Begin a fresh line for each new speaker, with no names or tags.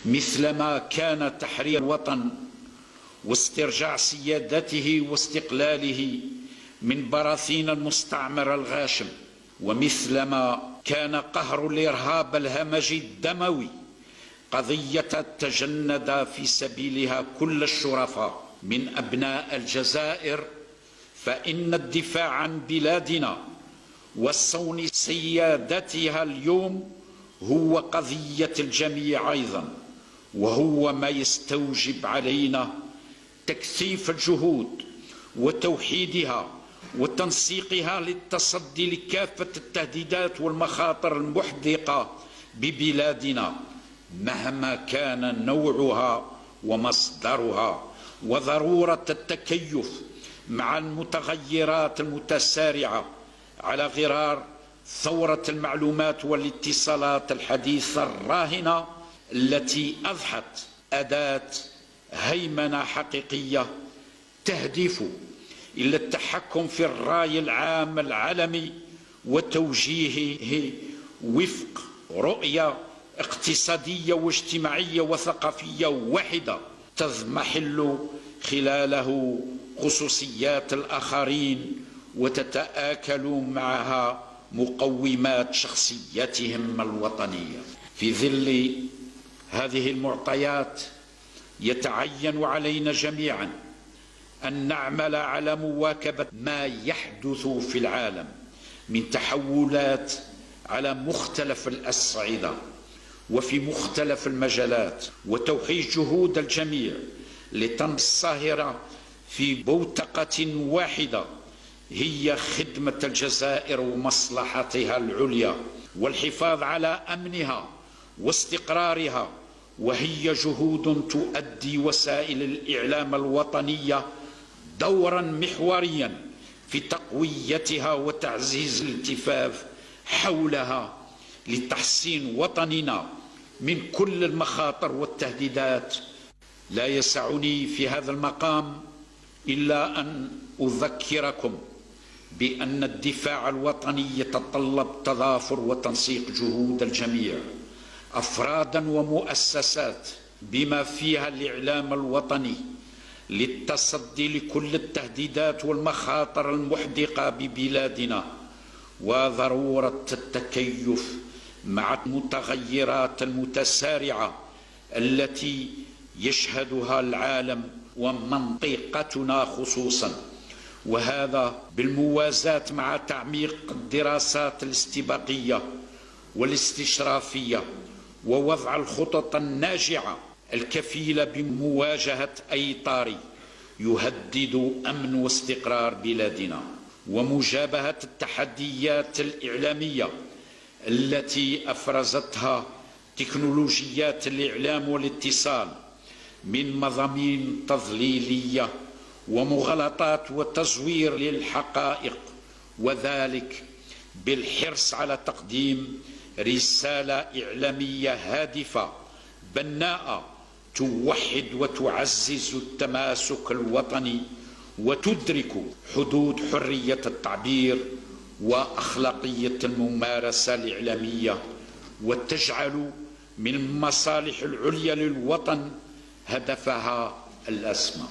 مثلما كان تحرير الوطن واسترجاع سيادته واستقلاله من براثين المستعمر الغاشم، ومثلما كان قهر الإرهاب الهمجي الدموي قضية تجند في سبيلها كل الشرفاء من أبناء الجزائر، فإن الدفاع عن بلادنا وصون سيادتها اليوم هو قضية الجميع أيضا، وهو ما يستوجب علينا تكثيف الجهود وتوحيدها وتنسيقها للتصدي لكافة التهديدات والمخاطر المحدقة ببلادنا مهما كان نوعها ومصدرها، وضرورة التكيف مع المتغيرات المتسارعة على غرار ثورة المعلومات والاتصالات الحديثة الراهنة التي أضحت أداة هيمنة حقيقية تهدف إلى التحكم في الرأي العام العالمي وتوجيهه وفق رؤية اقتصادية واجتماعية وثقافية واحدة تضمحل خلاله خصوصيات الآخرين وتتآكل معها مقومات شخصيتهم الوطنية. في ظل هذه المعطيات يتعين علينا جميعا أن نعمل على مواكبة ما يحدث في العالم من تحولات على مختلف الأصعدة وفي مختلف المجالات، وتوحيد جهود الجميع لتنصهر في بوتقة واحدة هي خدمة الجزائر ومصلحتها العليا والحفاظ على أمنها واستقرارها، وهي جهود تؤدي وسائل الإعلام الوطنية دورا محوريا في تقويتها وتعزيز الالتفاف حولها لتحسين وطننا من كل المخاطر والتهديدات. لا يسعني في هذا المقام إلا أن أذكركم بأن الدفاع الوطني يتطلب تضافر وتنسيق جهود الجميع أفرادا ومؤسسات بما فيها الإعلام الوطني للتصدي لكل التهديدات والمخاطر المحدقة ببلادنا، وضرورة التكيف مع المتغيرات المتسارعة التي يشهدها العالم ومنطقتنا خصوصا، وهذا بالموازاة مع تعميق الدراسات الاستباقية والاستشرافية ووضع الخطط الناجعة الكفيلة بمواجهة أي طارئ يهدد أمن واستقرار بلادنا، ومجابهة التحديات الإعلامية التي أفرزتها تكنولوجيات الإعلام والاتصال من مضامين تضليلية ومغالطات وتزوير للحقائق، وذلك بالحرص على تقديم رسالة إعلامية هادفة بناءة توحد وتعزز التماسك الوطني وتدرك حدود حرية التعبير وأخلاقية الممارسة الإعلامية، وتجعل من المصالح العليا للوطن هدفها الأسمى.